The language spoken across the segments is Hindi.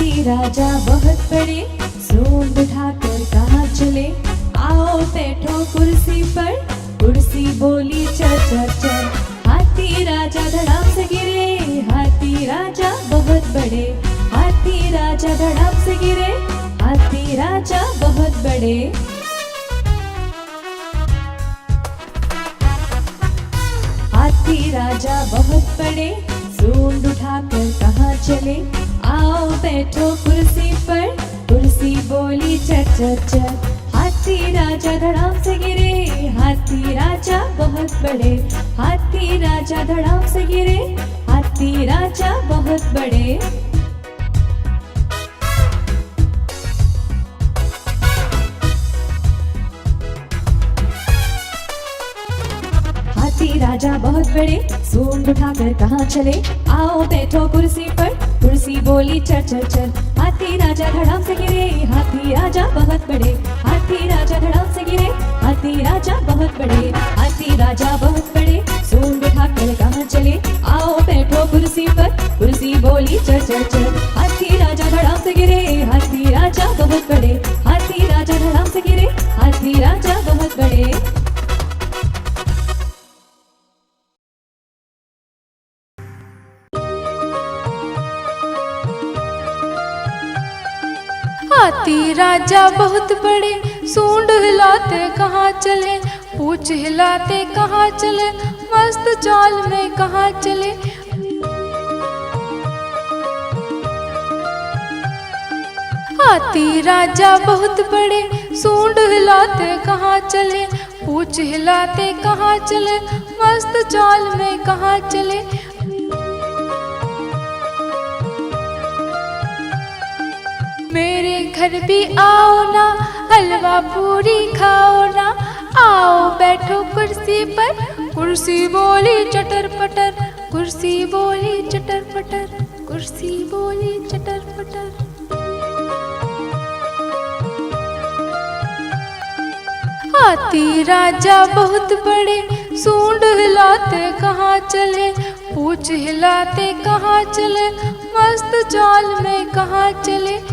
हाथी राजा बहुत बड़े, सूंड उठाकर कहाँ चले। आओ बैठो कुर्सी पर, कुर्सी बोली चल चल चल। हाथी राजा धड़ाम से गिरे, हाथी राजा बहुत बड़े। हाथी राजा धड़ाम से गिरे, हाथी राजा बहुत बड़े। हाथी राजा बहुत बड़े, सूंड उठाकर कहाँ चले। आओ बैठो कुर्सी पर, कुर्सी बोली चल चल चल। हाथी राजा धड़ाम से गिरे, हाथी राजा बहुत बड़े। हाथी राजा धड़ाम से गिरे, हाथी राजा बहुत बड़े। हाथी राजा बहुत बड़े, सूंड उठाकर कहाँ चले। आओ बैठो कुर्सी पर, कुर्सी बोली चल चल चल। हाथी राजा धड़ाम से गिरे, हाथी राजा बहुत बड़े। हाथी राजा धड़ाम से गिरे, हाथी राजा बहुत बड़े। हाथी राजा बहुत बड़े, सूंड उठाकर कहाँ चले। आओ बैठो कुर्सी पर, कुर्सी बोली चल चल चल। हाथी राजा धड़ाम से गिरे, हाथी राजा बहुत बड़े। हाथी राजा धड़ाम से गिरे, हाथी राजा बहुत बड़े। हाथी राजा बहुत बड़े, सूंड हिलाते कहाँ चले। पूंछ हिलाते कहाँ चले, मस्त चाल में कहाँ चले। हाथी राजा बहुत बड़े, सूंड हिलाते कहाँ चले। पूंछ हिलाते कहाँ चले, मस्त चाल में कहाँ चले। मेरे घर भी आओ ना, हलवा पूरी खाओ ना। आओ बैठो कुर्सी पर, कुर्सी बोली चटर पटर। कुर्सी बोली चटर पटर, कुर्सी बोली चटर पटर। हाथी राजा बहुत बड़े, सूंड हिलाते कहाँ चले। पूंछ हिलाते कहाँ चले, मस्त चाल में कहाँ चले।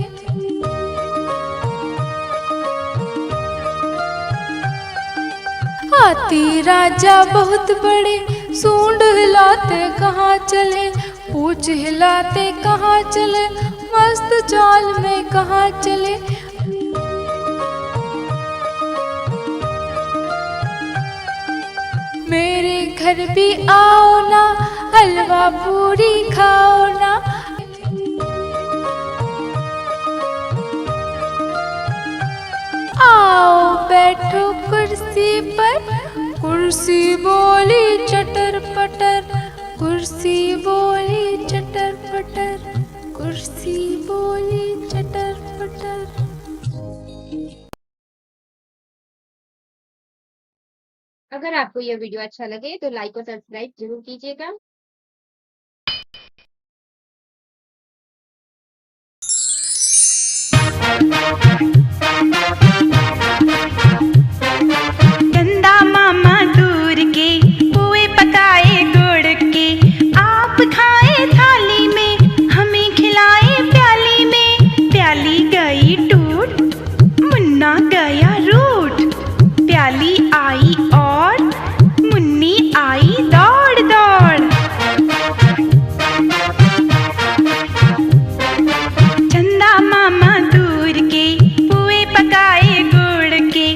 हाथी राजा बहुत बड़े, सूंड हिलाते कहाँ चले। पूंछ हिलाते कहाँ चले, मस्त चाल में कहाँ चले। मेरे घर भी आओ ना, हलवा पूरी खाओ ना। आओ बैठो कुर्सी पर, कुर्सी बोली चटर पटर। कुर्सी बोली चटर पटर, कुर्सी बोली चटर पटर। अगर आपको यह वीडियो अच्छा लगे तो लाइक और सब्सक्राइब जरूर कीजिएगा। चंदा मामा दूर के पुए पकाए गुड़ के। आप खाए थाली में, हमें खिलाए प्याली में। प्याली गई टूट, मुन्ना गया रूठ। प्याली आई और मुन्नी आई दौड़ दौड़। चंदा मामा दूर के पुए पकाए गुड़ के।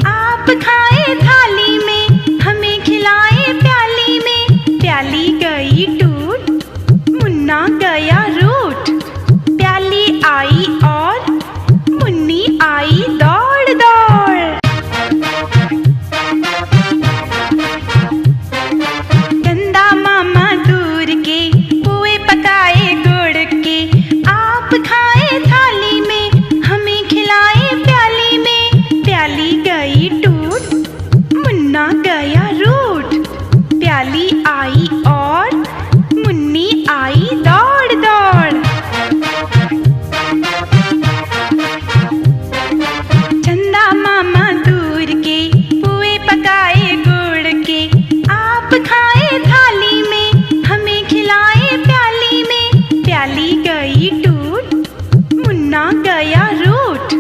आप खाए थाली में, हमें खिलाए प्याली में। प्याली गई टूट, मुन्ना गया रूठ। प्याली आई और मुन्नी आई दौड़ दौड़। चंदा मामा दूर के पुए पकाए गुड़ के। आप खाए थाली में, हमें खिलाए प्याली में। प्याली गई टूट, मुन्ना गया रूठ। प्याली आई और मुन्नी आई दौड़ दौड़। चंदा मामा दूर के पुए पकाए गुड़ के। आप खाए थाली में, हमें खिलाए प्याली में। प्याली गई टूट, मुन्ना गया रूठ,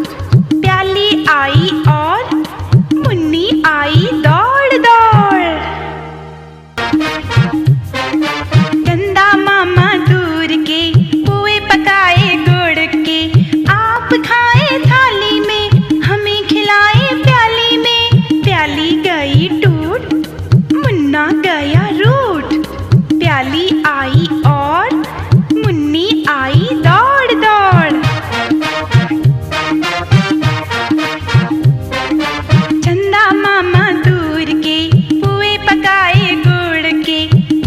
प्याली आई और मुन्नी आई दौड़ दौड़। चंदा मामा दूर के पुए पकाए गुड़ के, आप खाए थाली में हमें खिलाए प्याली में। प्याली गई टूट, मुन्ना गया रूठ, प्याली आई और मुन्नी आई दौड़ दौड़। चंदा मामा दूर के पुए पकाए गुड़ के,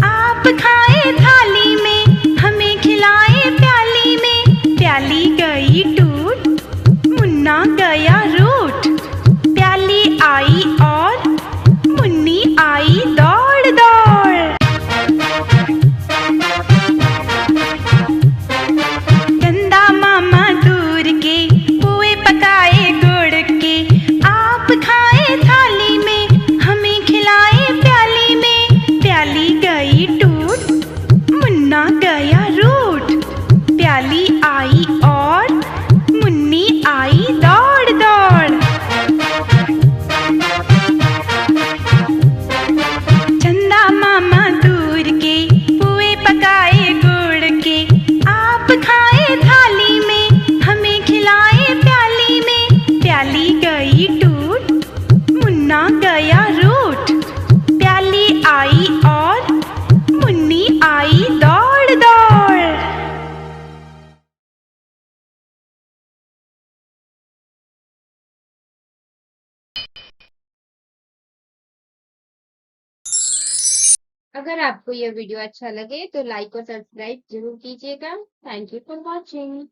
आप खाए थाली में हमें खिलाए प्याली में। प्याली गई टूट, मुन्ना गया रूठ, प्याली आई और मुन्नी आई दौड़ दौड़। चंदा मामा दूर के पुए पकाए गुड़ के, आप खाए थाली में हमें खिलाए प्याली में। प्याली गई टूट, मुन्ना गया रूठ, प्याली आई और मुन्नी आई दौड़ दौड़। चंदा मामा दूर के पुए पकाए गुड़ के, आप खाए थाली में हमें खिलाए प्याली में। प्याली गई टूट, मुन्ना गया रूठ, प्याली आई और मुन्नी आई दौड़ दौड़। अगर आपको यह वीडियो अच्छा लगे तो लाइक और सब्सक्राइब जरूर कीजिएगा। Thank you for watching.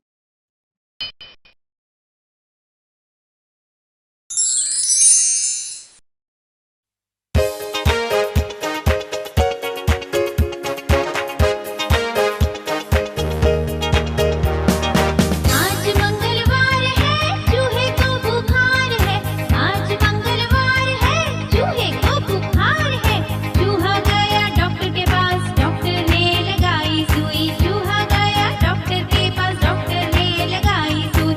आज मंगलवार है, चूहे को बुखार है। आज मंगलवार है, चूहे को बुखार है। चूहा गया डॉक्टर के पास, डॉक्टर ने लगाई सुई। चूहा गया डॉक्टर के पास, डॉक्टर ने लगाई सुई।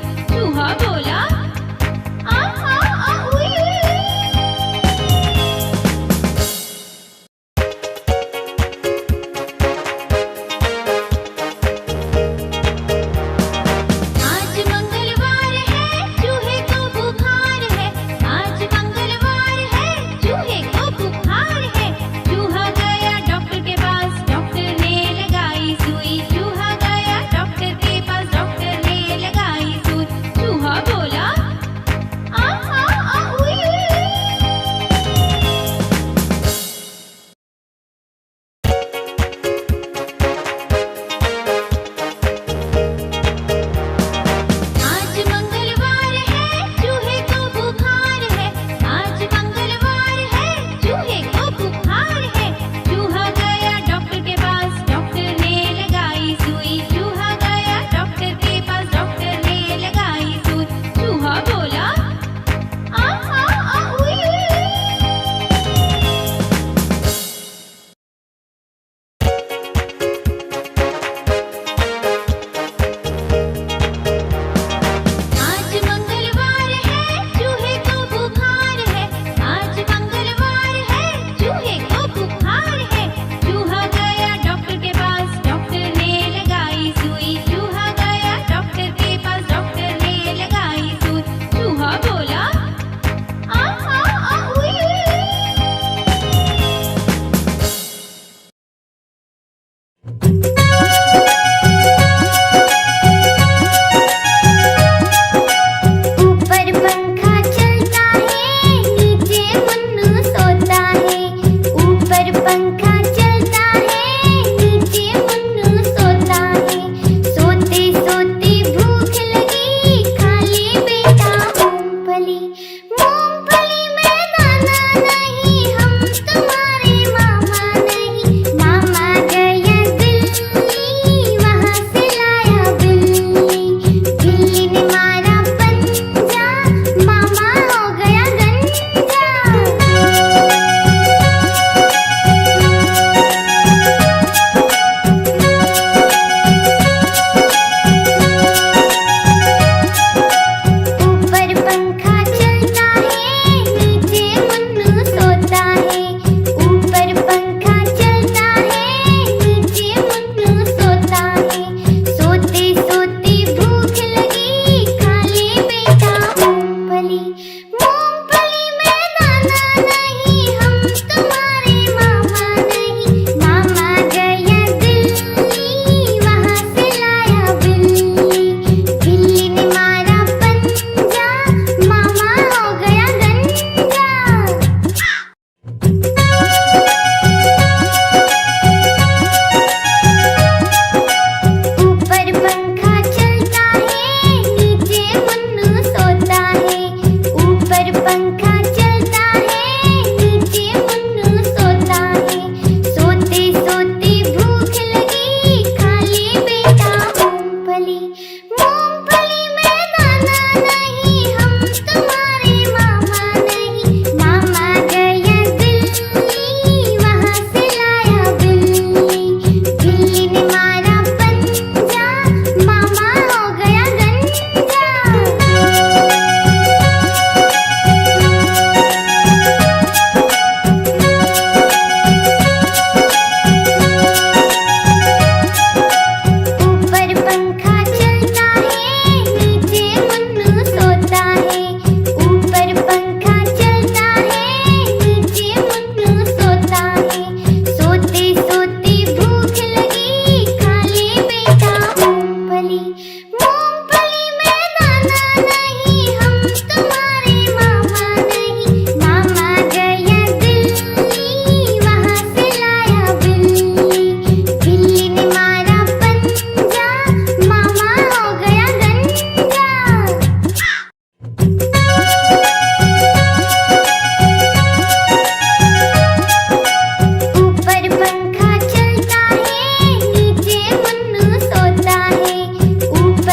मूंगफली में दाना नहीं, हम तुम्हारे मामा नहीं। मामा गया दिल्ली, वहाँ से लाया बिल्ली। बिल्ली ने मारा पंजा, मामा हो गया गंजा। ऊपर पंखा चलता है, नीचे मुन्नू सोता है। ऊपर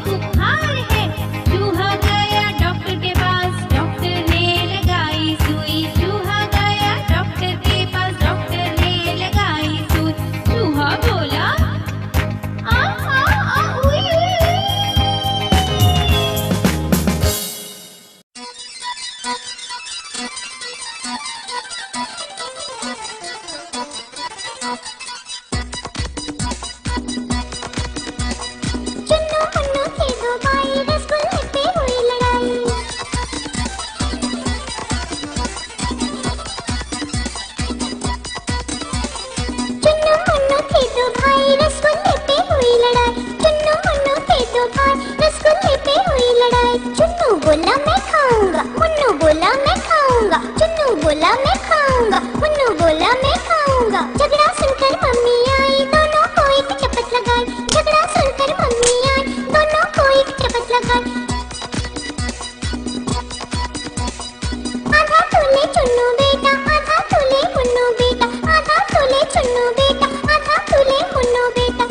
बुखार है। चूहा गया डॉक्टर के पास, डॉक्टर ने लगाई सुई। चूहा गया डॉक्टर के पास, डॉक्टर ने लगाई सुई। चूहा बोला आ उई उई उई। चुन्नू मुन्नू थे दो भाई, रसगुल्ले पे हुई लड़ाई। चुन्नू मुन्नू थे दो भाई, रसगुल्ले पे हुई लड़ाई। चुन्नू मुन्नू थे दो भाई, रसगुल्ले पे हुई लड़ाई। चुन्नू बोला मैं खाऊंगा, मुन्नू बोला मैं खाऊंगा। चुन्नू बोला मैं खाऊंगा, मुन्नू बोला मैं खाऊंगा। झगड़ा सुनकर मम्मी आई, दोनों को एक चपत लगाई। झगड़ा सुनकर मम्मी आई, दोनों को एक चपत लगाई। आधा तोले चुन्नू बेटा, आधा तोले मुन्नू बेटा। आधा तोले चुन्नू बेटा, आधा तोले मुन्नू बेटा।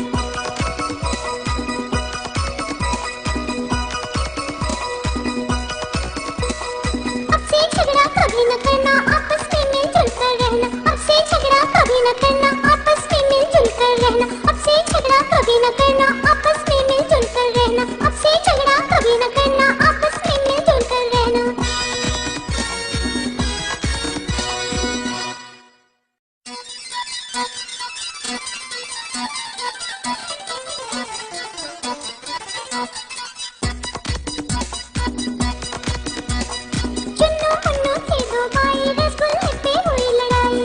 अब से झगड़ा कभी न करना, आपस में मिलजुल कर रहना। अब से झगड़ा कभी न करना, आपस में मिलजुल कर रहना। अब से झगड़ा कभी न करना, आपस में मिलजुल कर रहना। अब से झगड़ा कभी न करना, आपस में मिलजुल कर रहना। चुन्नू मुन्नू थे दो भाई, रसगुल्ले पे हुई लड़ाई।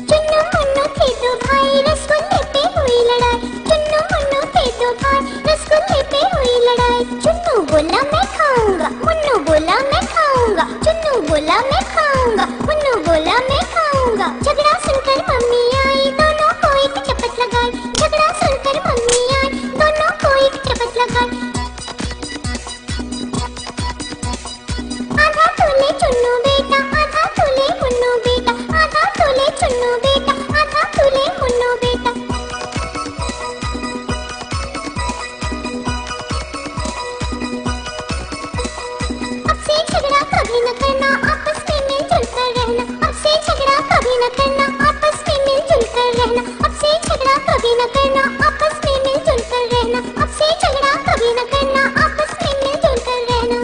चुन्नू मुन्नू थे दो भाई, रसगुल्ले पे हुई लड़ाई। चुन्नू मुन्नू थे दो भाई, रसगुल्ले पे हुई लड़ाई। चुन्नू बोला मैं खाऊंगा, मुन्नू बोला मैं खाऊंगा। चुन्नू बोला मैं खाऊंगा, मुन्नू बोला मैं खाऊंगा। झगड़ा सुनकर मम्मी आई, दोनों को एक चपत लगाई। झगड़ा सुनकर मम्मी आई, दोनों को एक चपत लगाई। आधा तोले चुन्नू बेटा, आधा तोले मुन्नू बेटा। आधा तोले चुन्नू बेटा, आधा तोले मुन्नू बेटा। अब से झगड़ा कभी न करना, आपस में मिलजुल कर रहना। अब से झगड़ा कभी न करना, आपस में मिलजुल कर रहना। अब से झगड़ा कभी न करना, आपस में मिलजुल कर रहना। अब से झगड़ा कभी न करना, आपस में मिलजुल कर रहना।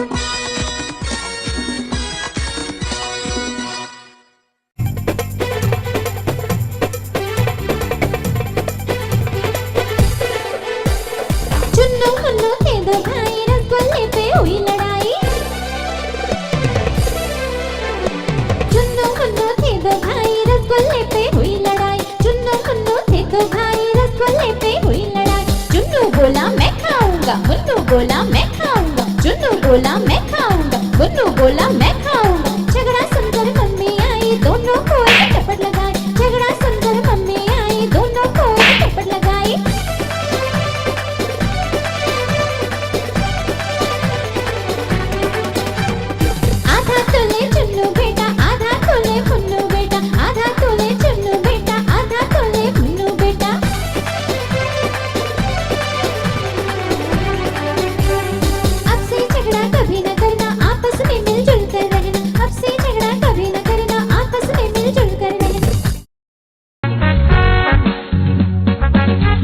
चुन्नू मुन्नू थे दो भाई, रसगुल्ले पे हुई लड़ाई। चुन्नू मुन्नू थे दो भाई, रसगुल्ले पे हुई लड़ाई। चुन्नू मुन्नू थे दो भाई, रसगुल्ले पे हुई लड़ाई। चुन्नू बोला मैं खाऊंगा, मुन्नू बोला मैं खाऊंगा। चुन्नू बोला मैं खाऊंगा, मुन्नू बोला मैं खाऊंगा। झगड़ा सुनकर मम्मी आई, दोनों को एक चपट लगाई। झगड़ा सुनकर मम्मी आई, दोनों को एक चपट लगाई। आधा तोले चुन्नू बेटा, आधा तोले मुन्नू बेटा। आधा तोले चुन्नू बेटा, आधा तोले मुन्नू बेटा। अब से झगड़ा कभी न करना, आपस में मिलजुल कर रहना। अब से झगड़ा कभी न करना, आपस में मिलजुल कर रहना।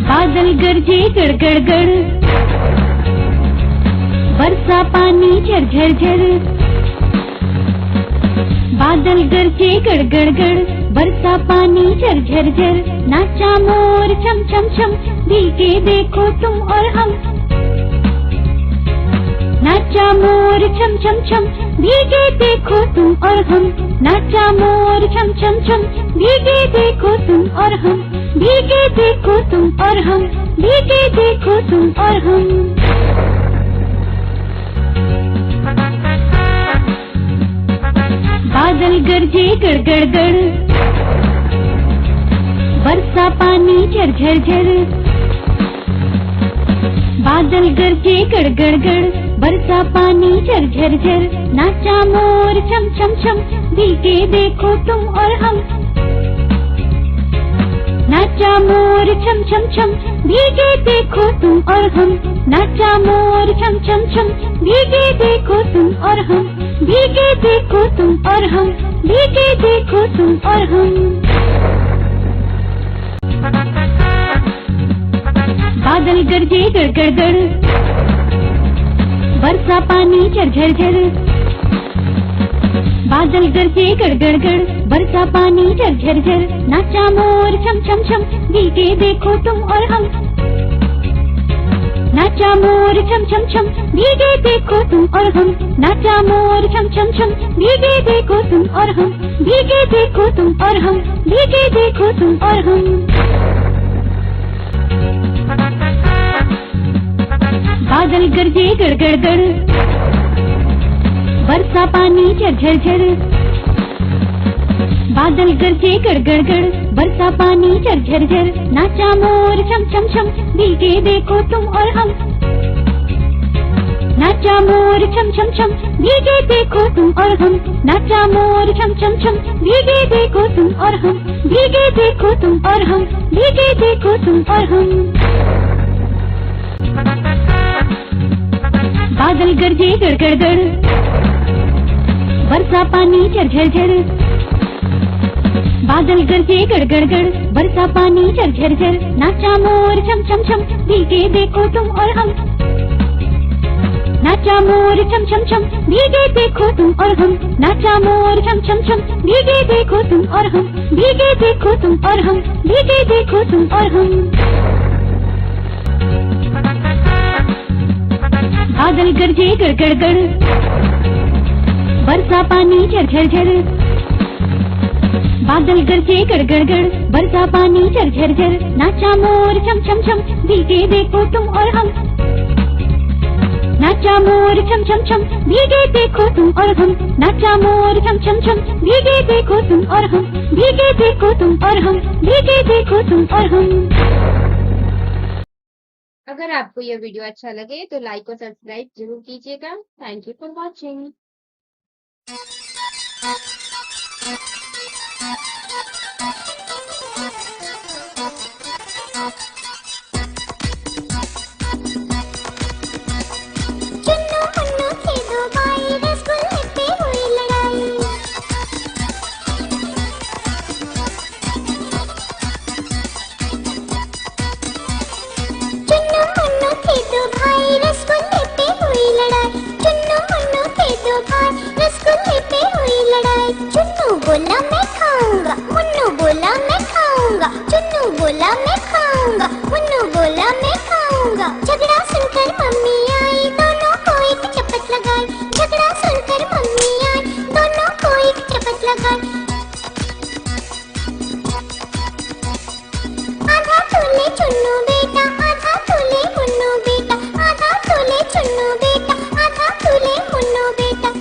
बादल गरजे गड़ गड़ गड़, बरसा पानी झर झर झर। बादल गरजे गड़ गड़ गड़, बरसा पानी झर झर झर। नाचा मोर छम छम छम, भीगे देखो तुम और हम। नाचा मोर छम छम छम, भीगे देखो तुम और हम। नाचा मोर छम छम छम, भीगे देखो तुम और हम। भीगे देखो तुम और हम, भीगे देखो तुम और हम। बादल गरजे गड़ गड़ गड़, बरसा पानी झर झर झर। बादल गरजे गड़ गड़ गड़, बरसा पानी झर झर झर। नाचा मोर छम छम छम, भीगे देखो तुम और हम। नाचा मोर छम छम छम, भीगे देखो तुम और हम। नाचा मोर छम छम छम, भीगे देखो तुम और हम। भीगे देखो तुम और हम, भीगे देखो तुम और हम। बादल गरजे गड़ गड़ गड़, बरसा पानी झर झर झर। बादल गरजे गड़ गड़ गड़, बरसा पानी झर झर झर। नाचा मोर छम छम छम, भीगे देखो तुम और हम। नाचा मोर छम छम छम, भीगे देखो तुम और हम। नाचा मोर छम छम छम, भीगे देखो तुम और हम। भीगे देखो तुम और हम, भीगे देखो तुम और हम। बादल गरजे गड़ गड़ गड़, बरसा पानी झर झर झर। बादल गरजे गड़ गड़ गड़, बरसा पानी झर झर झर। नाचा मोर छम छम छम, भीगे देखो तुम और हम। नाचा मोर छम छम छम, भीगे देखो तुम और हम। नाचा मोर छम छम छम, भीगे देखो तुम और हम। भीगे देखो तुम और हम, भीगे देखो तुम और हम। बादल गरजे गड़ गड़ गड़, बरसा पानी झर झर झर। बादल गरजे गड़ गड़ गड़, बरसा पानी झर झर झर। नाचा मोर छम छम छम, भीगे देखो तुम और हम। नाचा मोर छम छम छम, भीगे देखो तुम और हम। नाचा मोर छम छम छम, भीगे देखो तुम और हम। भीगे देखो तुम और हम, भीगे देखो तुम और हम। बादल गरजे गड़ गड़ गड़, बरसा पानी झर झर झर। बादल गरजे गड़ गड़ गड़, बरसा पानी झर झर झर। नाचा मोर छम छम छम, भीगे देखो तुम और हम। नाचा मोर छम छम छम, भीगे देखो तुम और हम। नाचा मोर छम छम छम, भीगे देखो तुम और हम। भीगे देखो तुम और हम, भीगे देखो तुम और हम। अगर आपको यह वीडियो अच्छा लगे तो लाइक और सब्सक्राइब जरूर कीजिएगा। Thank you for watching. Chunnu Munnu थे दो भाई, रसगुल्ले पे हुई लड़ाई। चुन्नू मुन्नू थे दो भाई, रसगुल्ले पे हुई लड़ाई। चुन्नू मुन्नू थे दो भाई, रसगुल्ले पे हुई लड़ाई। चुन्नू बोला मैं खाऊंगा, मुन्नू बोला मैं खाऊंगा। चुन्नू बोला मैं खाऊंगा, मुन्नू बोला मैं खाऊंगा। झगड़ा सुनकर मम्मी आई, दोनों को एक चपत लगाई। झगड़ा सुनकर मम्मी आई, दोनों को एक चपत लगाई। आधा तोले चुन्नू बेटा, आधा तोले मुन्नू बेटा। आधा तोले चुन्नू बेटा, आधा तोले मुन्नू बेटा।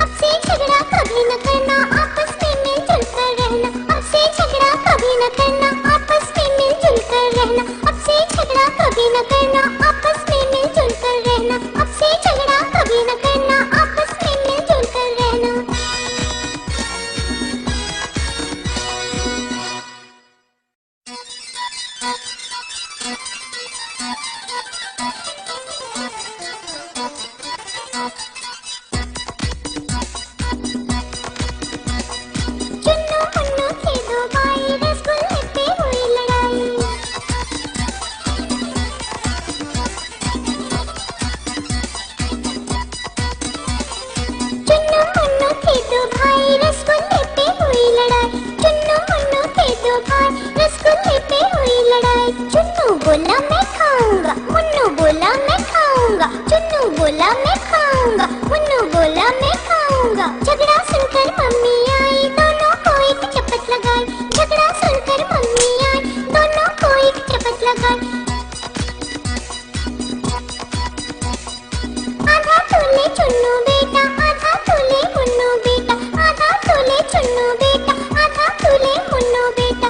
अब से झगड़ा कभी न करना, आपस में मिलजुल कर रहना। अब से झगड़ा कभी न करना, आपस में मिलजुल कर रहना। अब से झगड़ा कभी न करना, आपस में मिलजुल कर रहना। अब से झगड़ा कभी न करना, आपस में मिलजुल कर रहना। चुन्नू मुन्नू थे दो भाई, रसगुल्ले पे हुई लड़ाई। चुन्नू मुन्नू थे दो भाई, रसगुल्ले पे हुई लड़ाई। चुन्नू मुन्नू थे दो भाई, रसगुल्ले पे हुई लड़ाई। चुन्नू बोला मैं खाऊंगा, मुन्नू बोला मैं खाऊंगा। चुन्नू बोला मैं खाऊंगा, मुन्नू बोला मैं खाऊंगा। झगड़ा सुनकर मम्मी आई, दोनों को एक चपत लगाई। झगड़ा सुनकर मम्मी आई, दोनों को एक चपत लगाई। आधा तोले चुन्नू बेटा, आधा तोले मुन्नू बेटा। आधा तोले चुन्नू बेटा, आधा तोले मुन्नू बेटा।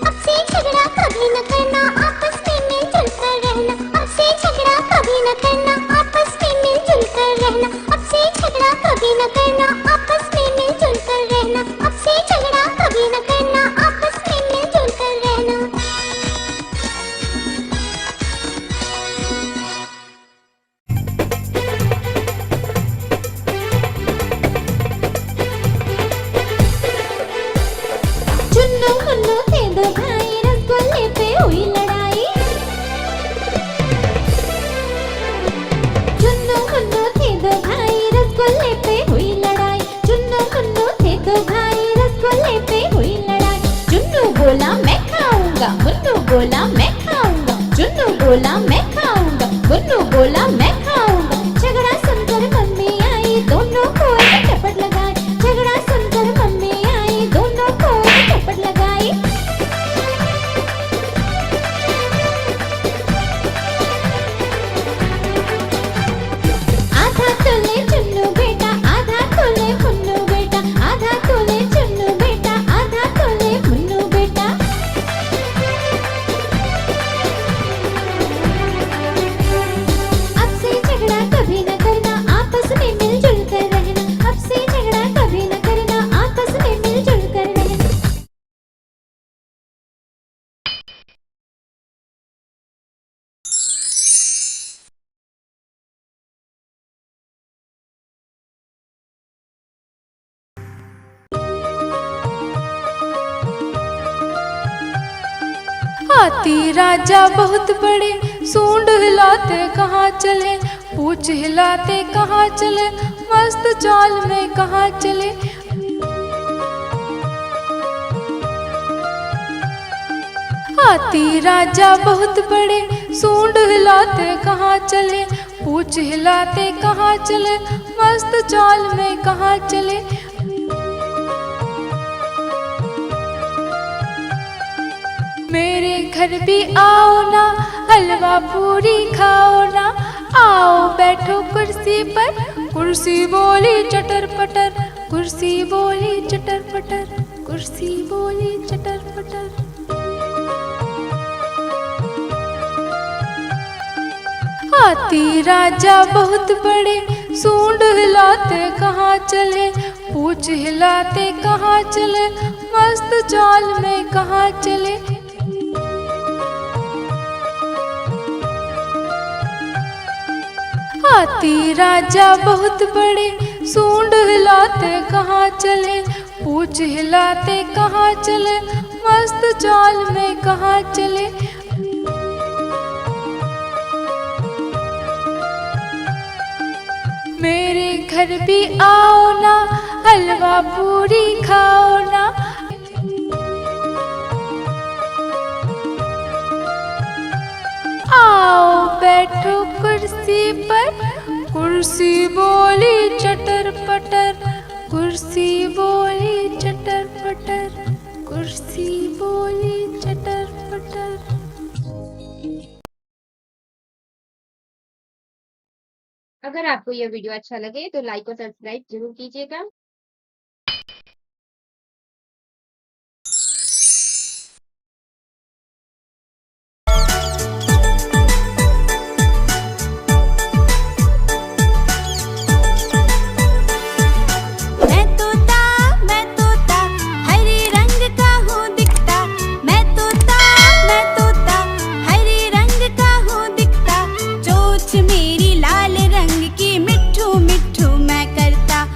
अब से झगड़ा कभी कभी न करना, आपस में मिलजुल कर रहना, अब से झगड़ा कभी न करना, आपस में मिलजुल कर रहना, अब से झगड़ा कभी न करना, आपस में मिलजुल कर रहना, अब से झगड़ा कभी न करना, आपस में मिलजुल कर रहना। चुन्नू मुन्नू थे दो भाई, रसगुल्ले पे हुई लड़ाई। चुन्नू मुन्नू थे दो भाई, रसगुल्ले पे हुई लड़ाई। चुन्नू मुन्नू थे दो भाई, रसगुल्ले पे हुई लड़ाई। चुन्नू बोला मैं खाऊंगा, मुन्नू बोला मैं खाऊंगा। चुन्नू बोला मैं खाऊंगा, मुन्नू बोला मैं खाऊंगा। झगड़ा सुनकर मम्मी आई, दोनों को एक चपट लगाई। झगड़ा सुनकर मम्मी आई, दोनों को एक चपट लगाई। आधा तोले चुन्नू बेटा, आधा तोले मुन्नू बेटा, आधा तोले चुन्नू बेटा, आधा तोले मुन्नू बेटा। अब से झगड़ा कभी न करना, आपस में मिलजुल कर रहना, अब से झगड़ा कभी न करना, आपस में मिलजुल कर रहना। हाथी राजा बहुत बड़े, सूंड हिलाते कहाँ चले, पूछ हिलाते कहाँ चले, मस्त चाल में कहाँ चले। हाथी राजा बहुत बड़े, सूंड हिलाते कहाँ चले, पूछ हिलाते कहाँ चले, मस्त चाल में कहाँ चले। मेरे घर भी आओ ना, हलवा पूरी खाओ ना, आओ बैठो कुर्सी पर, कुर्सी बोली चटर पटर, कुर्सी बोली चटर पटर, कुर्सी बोली चटर पटर। हाथी राजा बहुत बड़े, सूंड हिलाते कहाँ चले, पूछ हिलाते कहाँ चले, मस्त चाल में कहाँ चले। हाथी राजा बहुत बड़े, सूंड हिलाते कहाँ चले, पूछ हिलाते कहाँ चले, मस्त चाल में कहाँ चले। मेरे घर भी आओ ना, हलवा पूरी खाओ ना, आओ बैठो कुर्सी पर, कुर्सी बोली चटर पटर, कुर्सी बोली चटर पटर, कुर्सी बोली चटर पटर। अगर आपको यह वीडियो अच्छा लगे तो लाइक और सब्सक्राइब जरूर कीजिएगा। मैं तोता हरे रंग का हूँ दिखता। मैं तोता हरे रंग का हूँ दिखता। चोंच मेरी लाल रंग की, मिट्ठू मिट्ठू मैं करता।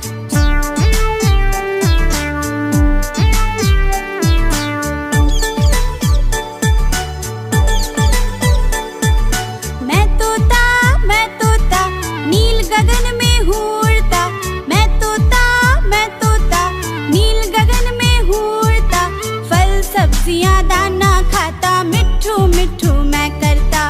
मैं तोता नील गगन में हूँ उड़ता। मैं तोता नील गगन में हूँ उड़ता। फल सब्जियाँ दाना खाता, मिट्ठू मिट्ठू मैं करता।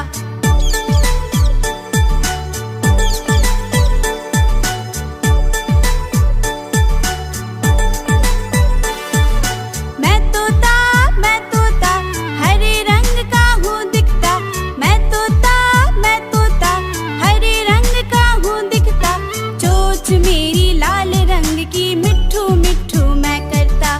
मैं तोता हरे रंग का हूँ दिखता। मैं तोता हरे रंग का हूँ दिखता। चोंच मेरी लाल रंग की, मिट्ठू मिट्ठू मैं करता।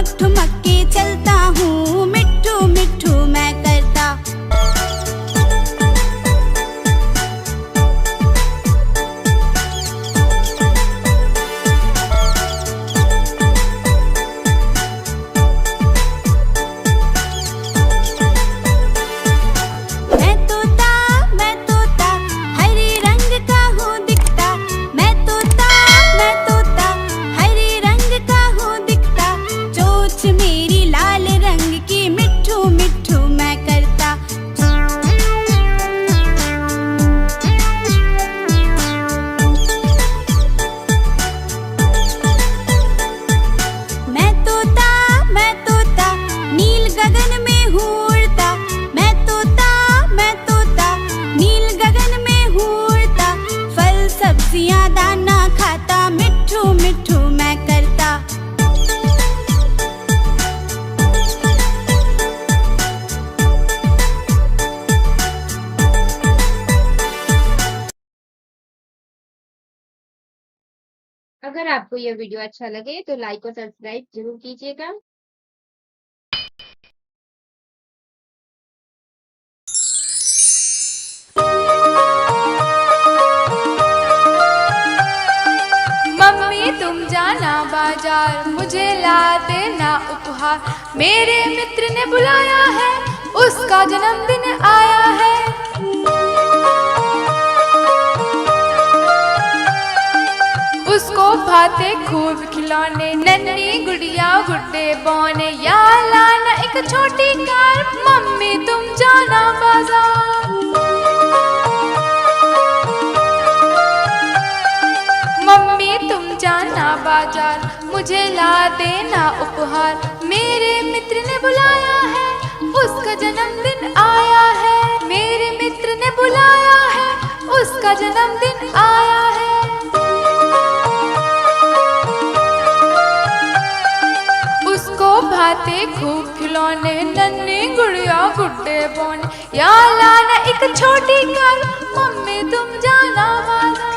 ठुमक ठुमक के चलता हूँ, मिट्ठू मिट्ठू मैं करता। मैं तोता हरे रंग का हूँ दिखता। मैं तोता हरे रंग का हूँ दिखता। चोंच मेरी लाल रंग की, मिट्ठू मिट्ठू मैं करता। मैं तोता नील गगन में हूँ उड़ता। मैं तोता नील गगन में हूँ उड़ता। फल सब्जियाँ दाना खाता, मिट्ठू मिट्ठू मैं करता। अगर आपको यह वीडियो अच्छा लगे तो लाइक और सब्सक्राइब जरूर कीजिएगा। मम्मी तुम जाना बाजार, मुझे ला देना उपहार। मेरे मित्र ने बुलाया है, उसका जन्मदिन आया है। उसको भाते खूब खिलौने, नन्ही गुड़िया गुड्डे बौने। या लाना एक छोटी कार, मम्मी तुम जाना बाजार। मम्मी तुम जाना बाजार, मुझे ला देना उपहार। मेरे मित्र ने बुलाया है, उसका जन्मदिन आया है। मेरे मित्र ने बुलाया है, उसका जन्मदिन आया है। उसको भाते खूब खिलौने, नन्ही गुड़िया गुड्डे बौने। या लाना एक छोटी कार, मम्मी तुम जाना बाजार।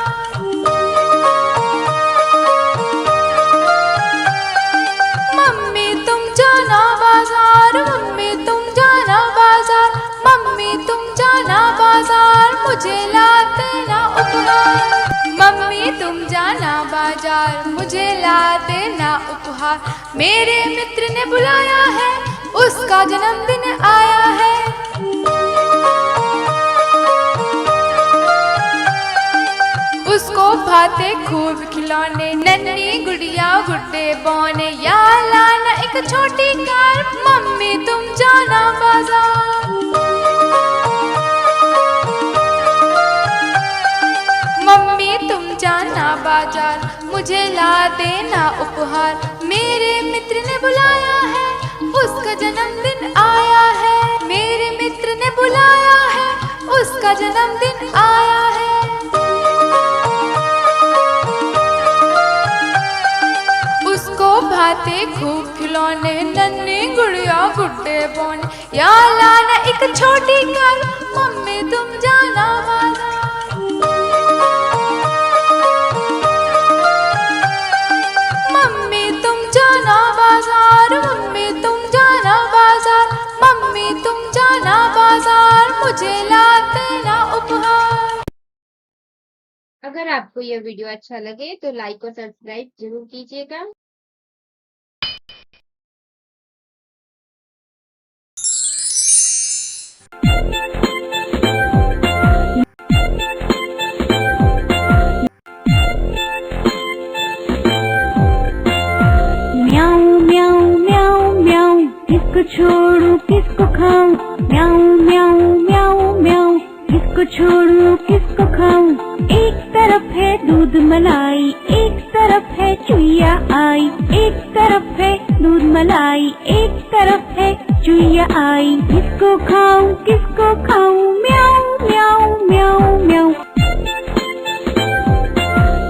मम्मी तुम जाना बाजार, मम्मी तुम जाना बाजार। मम्मी तुम जाना बाजार, मुझे ला देना उपहार। मम्मी तुम जाना बाजार, मुझे ला देना उपहार। मेरे मित्र ने बुलाया है, उसका जन्मदिन आया है। उसको भाते खूब खिलौने, नन्ही गुड़िया गुड्डे बौने। या लाना एक छोटी कार, मम्मी तुम जाना बाजार। मम्मी तुम जाना बाजार, मुझे ला देना उपहार। मेरे मित्र ने बुलाया है, उसका जन्मदिन आया है। मेरे मित्र ने बुलाया है, उसका जन्मदिन आया है। उसको भाते खूब खिलौने, नन्ही गुड़िया गुड्डे बौने। या लाना एक छोटी कार, मम्मी तुम जाना बाजार। मम्मी तुम जाना बाजार, मम्मी तुम जाना बाजार। मम्मी तुम जाना बाजार, मुझे ला देना उपहार। अगर आपको यह वीडियो अच्छा लगे तो लाइक और सब्सक्राइब जरूर कीजिएगा। म्याऊं म्याऊं म्याऊं म्याऊं, किसको छोड़ूं किसको खाऊं। म्याऊं म्याऊं म्याऊं म्याऊं, किसको छोड़ूं किसको खाऊं। एक तरफ है दूध मलाई, एक तरफ है चुईया आई। एक तरफ है दूध मलाई, एक तरफ है चुईया आई। किसको खाऊं किसको खाऊं। म्याऊं म्याऊं म्याऊं म्याऊं।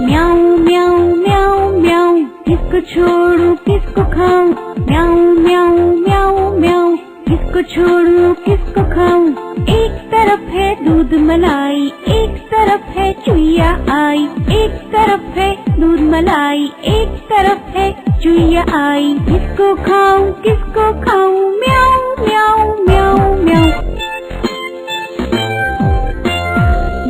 म्याऊं म्याऊं म्याऊं म्याऊं, किसको छोड़ूं किसको खाऊं। म्याऊं म्याऊं म्याऊं म्याऊं, किसको छोड़ूं किसको खाऊं। एक तरफ है दूध मलाई, एक तरफ है चुईया आई। एक तरफ है दूध मलाई, एक तरफ है चुईया आई। किसको खाऊं म्याऊं म्याऊं म्याऊं म्याऊं।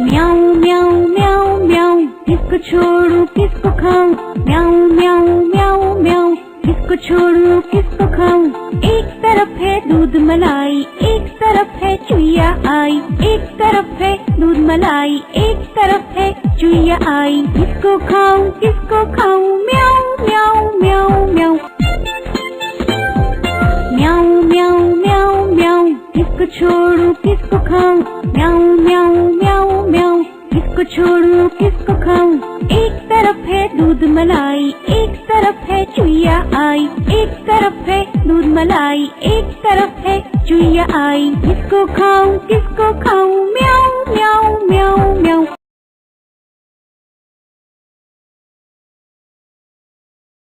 म्याऊं म्याऊं म्याऊं म्याऊं। किसको छोड़ूं किसको खाऊं म्याऊं म्याऊं म्याऊं म्याऊं। किसको छोड़ूं किसको खाऊं। एक तरफ है दूध मलाई, एक तरफ है चुईया आई। एक तरफ है दूध मलाई, एक तरफ है चुईया आई। किसको खाऊं म्याऊं म्याऊं म्याऊं म्याऊं। म्याऊं म्याऊं म्याऊं म्याऊं। किसको छोड़ूं किसको खाऊं म्याऊं म्याऊं म्याऊं म्याऊं। किसको छोड़ूं किसको खाऊं। एक तरफ है दूध मलाई, एक तरफ है चुईया आई। एक तरफ है दूध मलाई, एक तरफ है चुईया आई। किसको खाऊं म्याऊं म्याऊं म्याऊं